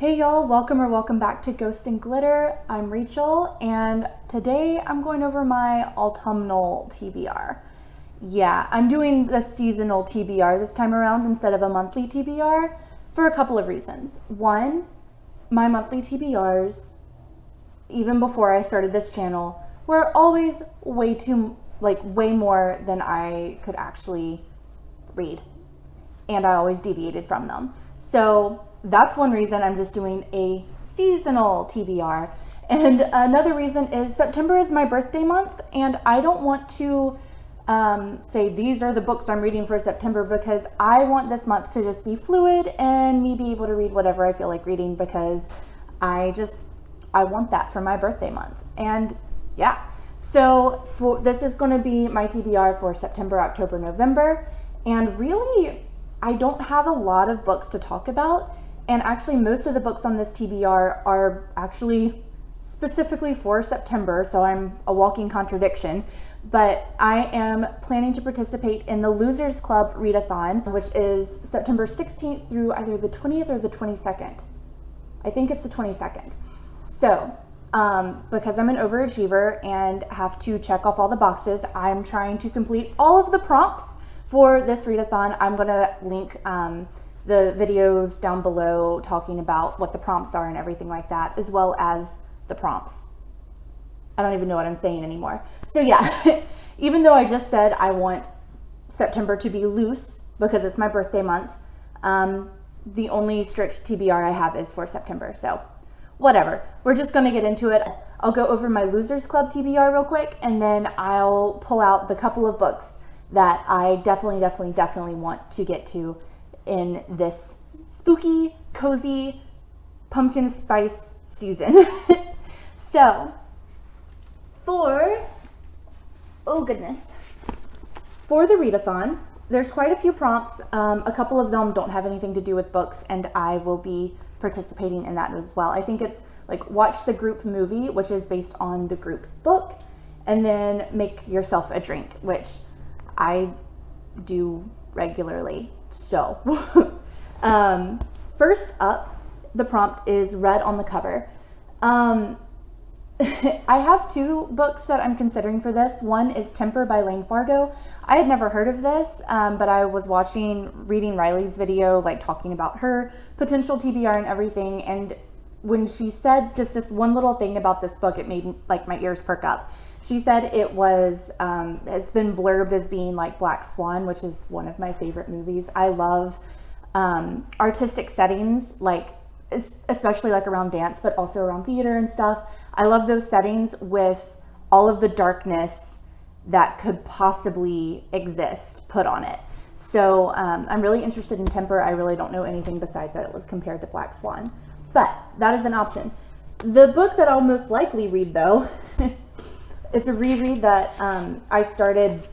Hey y'all, welcome back to Ghosts and Glitter. I'm Rachel, and today I'm going over my autumnal TBR. Yeah, I'm doing the seasonal TBR this time around instead of a monthly TBR for a couple of reasons. One, my monthly TBRs, even before I started this channel, were always way more than I could actually read, and I always deviated from them. So that's one reason I'm just doing a seasonal TBR. And another reason is September is my birthday month, and I don't want to say these are the books I'm reading for September, because I want this month to just be fluid and me be able to read whatever I feel like reading, because I want that for my birthday month. And yeah, so this is going to be my TBR for September, October, November, and really I don't have a lot of books to talk about. And actually, most of the books on this TBR are actually specifically for September, so I'm a walking contradiction. But I am planning to participate in the Losers Club Readathon, which is September 16th through either the 20th or the 22nd. I think it's the 22nd. So, because I'm an overachiever and have to check off all the boxes, I'm trying to complete all of the prompts for this readathon. I'm going to link the videos down below talking about what the prompts are and everything like that, as well as the prompts. I don't even know what I'm saying anymore. So yeah, even though I just said I want September to be loose because it's my birthday month, the only strict TBR I have is for September. So whatever, we're just going to get into it. I'll go over my Losers Club TBR real quick, and then I'll pull out the couple of books that I definitely want to get to in this spooky, cozy, pumpkin spice season. So, for the readathon, there's quite a few prompts. A couple of them don't have anything to do with books, and I will be participating in that as well. I think it's like watch the group movie, which is based on the group book, and then make yourself a drink, which I do regularly. So, first up, the prompt is red on the cover. I have two books that I'm considering for this. One is Temper by Layne Fargo. I had never heard of this, but I was reading Riley's video, like talking about her potential TBR and everything. And when she said just this one little thing about this book, it made like my ears perk up. She said it was, has been blurbed as being like Black Swan, which is one of my favorite movies. I love artistic settings, like especially like around dance, but also around theater and stuff. I love those settings with all of the darkness that could possibly exist put on it. So I'm really interested in Temper. I really don't know anything besides that it was compared to Black Swan, but that is an option. The book that I'll most likely read, though, it's a reread that I started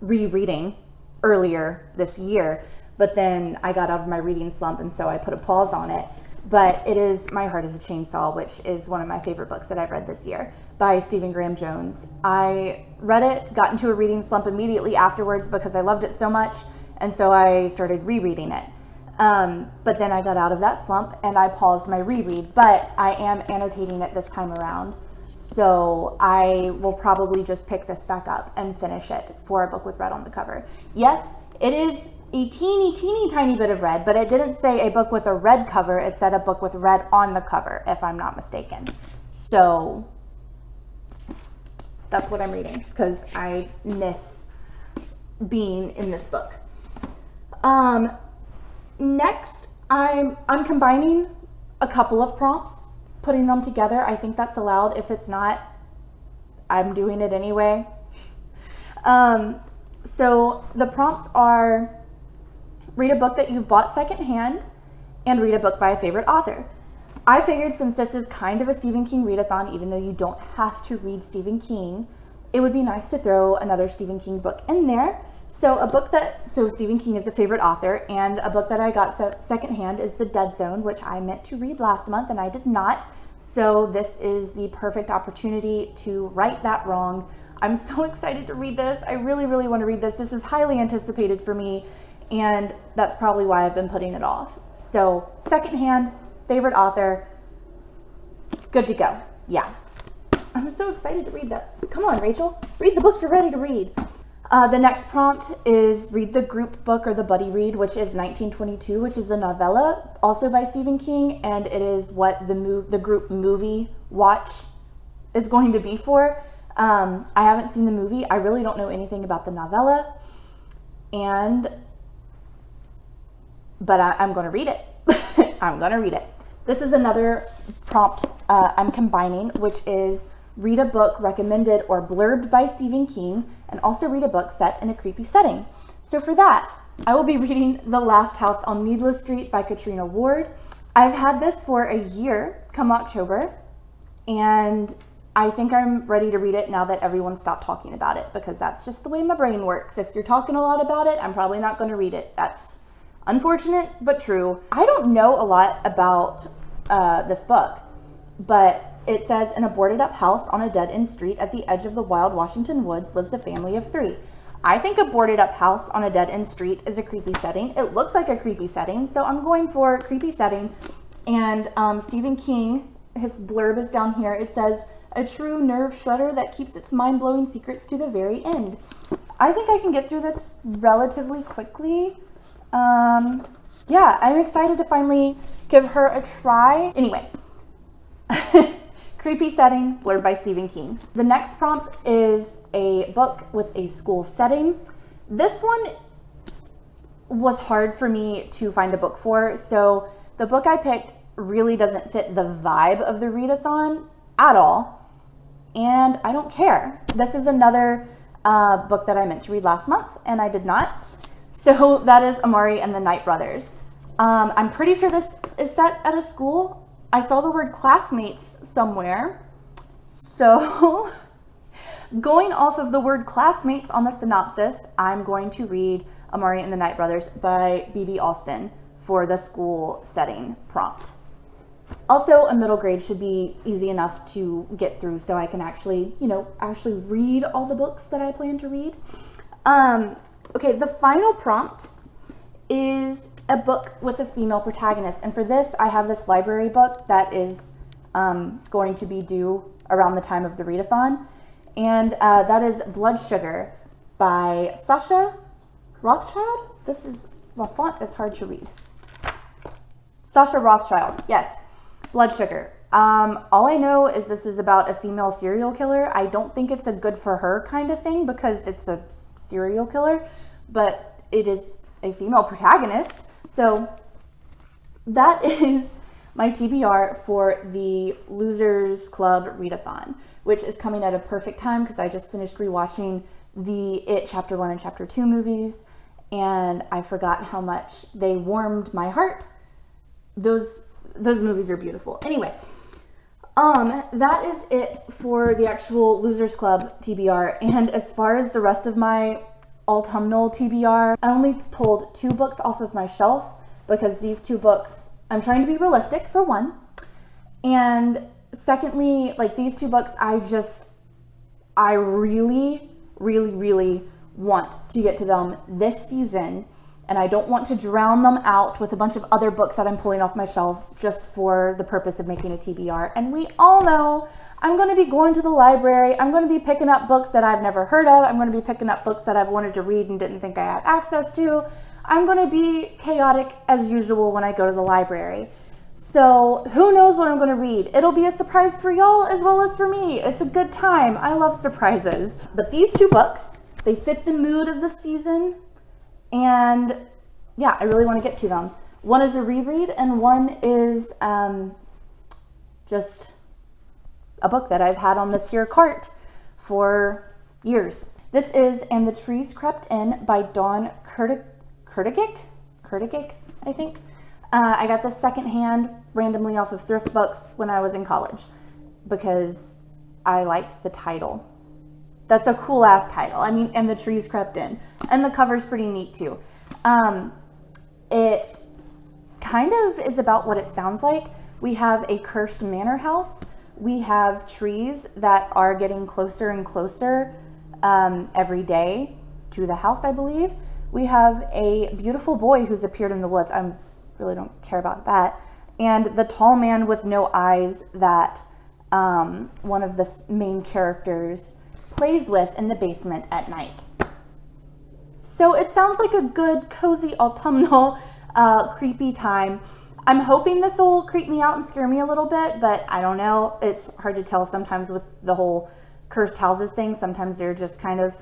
rereading earlier this year, but then I got out of my reading slump, and so I put a pause on it. But it is My Heart is a Chainsaw, which is one of my favorite books that I've read this year by Stephen Graham Jones. I read it, got into a reading slump immediately afterwards because I loved it so much, and so I started rereading it. But then I got out of that slump and I paused my reread, but I am annotating it this time around. So I will probably just pick this back up and finish it for a book with red on the cover. Yes, it is a teeny tiny bit of red, but it didn't say a book with a red cover. It said a book with red on the cover, if I'm not mistaken. So that's what I'm reading, because I miss being in this book. Next, I'm combining a couple of prompts, putting them together. I think that's allowed. If it's not, I'm doing it anyway. So the prompts are: read a book that you've bought secondhand, and read a book by a favorite author. I figured since this is kind of a Stephen King readathon, even though you don't have to read Stephen King, it would be nice to throw another Stephen King book in there. So Stephen King is a favorite author, and a book that I got secondhand is The Dead Zone, which I meant to read last month and I did not. So this is the perfect opportunity to right that wrong. I'm so excited to read this. I really want to read this. This is highly anticipated for me, and that's probably why I've been putting it off. So secondhand, favorite author, good to go. Yeah. I'm so excited to read that. Come on, Rachel. Read the books you're ready to read. The next prompt is read the group book or the buddy read, which is 1922, which is a novella, also by Stephen King, and it is what the group movie watch is going to be for. I haven't seen the movie. I really don't know anything about the novella, but I'm going to read it. I'm going to read it. This is another prompt I'm combining, which is read a book recommended or blurbed by Stephen King, and also read a book set in a creepy setting. So for that, I will be reading The Last House on Needless Street by Catriona Ward. I've had this for a year come October, and I think I'm ready to read it now that everyone stopped talking about it, because that's just the way my brain works. If you're talking a lot about it, I'm probably not going to read it. That's unfortunate, but true. I don't know a lot about this book, but it says, in a boarded up house on a dead-end street at the edge of the wild Washington woods lives a family of 3. I think a boarded up house on a dead-end street is a creepy setting. It looks like a creepy setting, so I'm going for creepy setting. And Stephen King, his blurb is down here. It says, a true nerve shredder that keeps its mind-blowing secrets to the very end. I think I can get through this relatively quickly. Yeah, I'm excited to finally give her a try. Anyway. Creepy setting, blurred by Stephen King. The next prompt is a book with a school setting. This one was hard for me to find a book for, so the book I picked really doesn't fit the vibe of the Readathon at all, and I don't care. This is another book that I meant to read last month, and I did not. So that is Amari and the Night Brothers. I'm pretty sure this is set at a school. I saw the word classmates somewhere. So going off of the word classmates on the synopsis, I'm going to read Amari and the Night Brothers by B.B. Alston for the school setting prompt. Also, a middle grade should be easy enough to get through, so I can actually read all the books that I plan to read. Okay, the final prompt is a book with a female protagonist, and for this I have this library book that is going to be due around the time of the Readathon, and that is Blood Sugar by Sascha Rothchild. The font is hard to read. Sascha Rothchild, yes, Blood Sugar. All I know is this is about a female serial killer. I don't think it's a good for her kind of thing because it's a serial killer, but it is a female protagonist. So that is my TBR for the Losers Club Readathon, which is coming at a perfect time because I just finished rewatching the It Chapter 1 and Chapter 2 movies, and I forgot how much they warmed my heart. Those movies are beautiful. Anyway, that is it for the actual Losers Club TBR, and as far as the rest of my autumnal TBR, I only pulled 2 books off of my shelf because these 2 books, I'm trying to be realistic for one, and secondly, like these 2 books, I really, really, really want to get to them this season, and I don't want to drown them out with a bunch of other books that I'm pulling off my shelves just for the purpose of making a TBR. And we all know I'm going to be going to the library. I'm going to be picking up books that I've never heard of. I'm going to be picking up books that I've wanted to read and didn't think I had access to. I'm going to be chaotic as usual when I go to the library. So who knows what I'm going to read? It'll be a surprise for y'all as well as for me. It's a good time. I love surprises. But these 2 books, they fit the mood of the season. And yeah, I really want to get to them. One is a reread and one is just a book that I've had on this here cart for years. This is And the Trees Crept In by Dawn Kurtagik, I think. I got this secondhand randomly off of thrift books when I was in college because I liked the title. That's a cool ass title. I mean, And the Trees Crept In. And the cover's pretty neat too. It kind of is about what it sounds like. We have a cursed manor house. We have trees that are getting closer and closer every day to the house, I believe. We have a beautiful boy who's appeared in the woods. I'm really don't care about that. And the tall man with no eyes that one of the main characters plays with in the basement at night. So it sounds like a good, cozy, autumnal, creepy time. I'm hoping this will creep me out and scare me a little bit, but I don't know. It's hard to tell sometimes with the whole cursed houses thing. Sometimes they're just kind of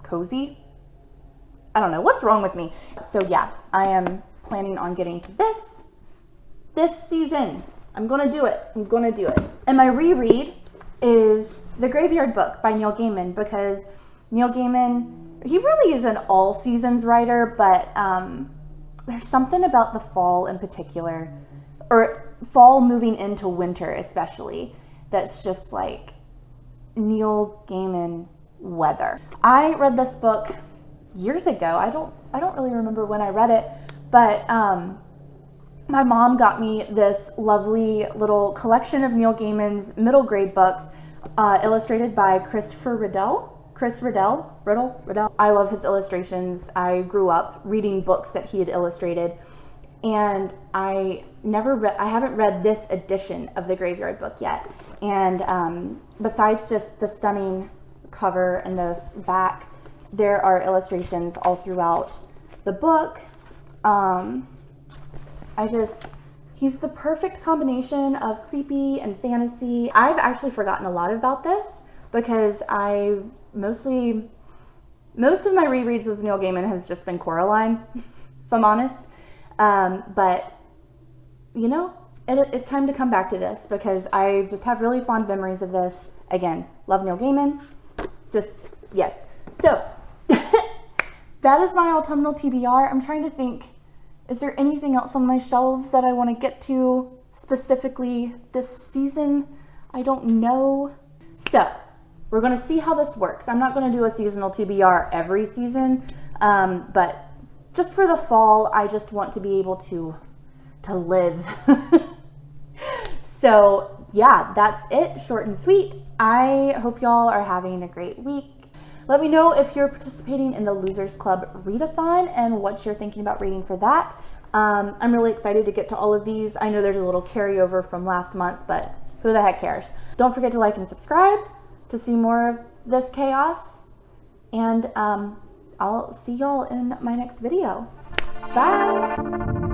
cozy. I don't know. What's wrong with me? So yeah, I am planning on getting to this season. I'm going to do it. I'm going to do it. And my reread is The Graveyard Book by Neil Gaiman, because Neil Gaiman, he really is an all seasons writer, but there's something about the fall in particular, or fall moving into winter especially, that's just like Neil Gaiman weather. I read this book years ago. I don't really remember when I read it, but my mom got me this lovely little collection of Neil Gaiman's middle grade books, illustrated by Chris Riddell. I love his illustrations. I grew up reading books that he had illustrated, and I haven't read this edition of The Graveyard Book yet. And besides just the stunning cover and the back, there are illustrations all throughout the book. He's the perfect combination of creepy and fantasy. I've actually forgotten a lot about this because most of my rereads with Neil Gaiman has just been Coraline, if I'm honest. But you know, it's time to come back to this because I just have really fond memories of this. Again, love Neil Gaiman. Yes. So that is my autumnal TBR. I'm trying to think, is there anything else on my shelves that I want to get to specifically this season? I don't know. So we're going to see how this works. I'm not going to do a seasonal TBR every season, but just for the fall, I just want to be able to live. So yeah, that's it. Short and sweet. I hope y'all are having a great week. Let me know if you're participating in the Losers Club Readathon and what you're thinking about reading for that. I'm really excited to get to all of these. I know there's a little carryover from last month, but who the heck cares? Don't forget to like and subscribe to see more of this chaos. And I'll see y'all in my next video. Bye!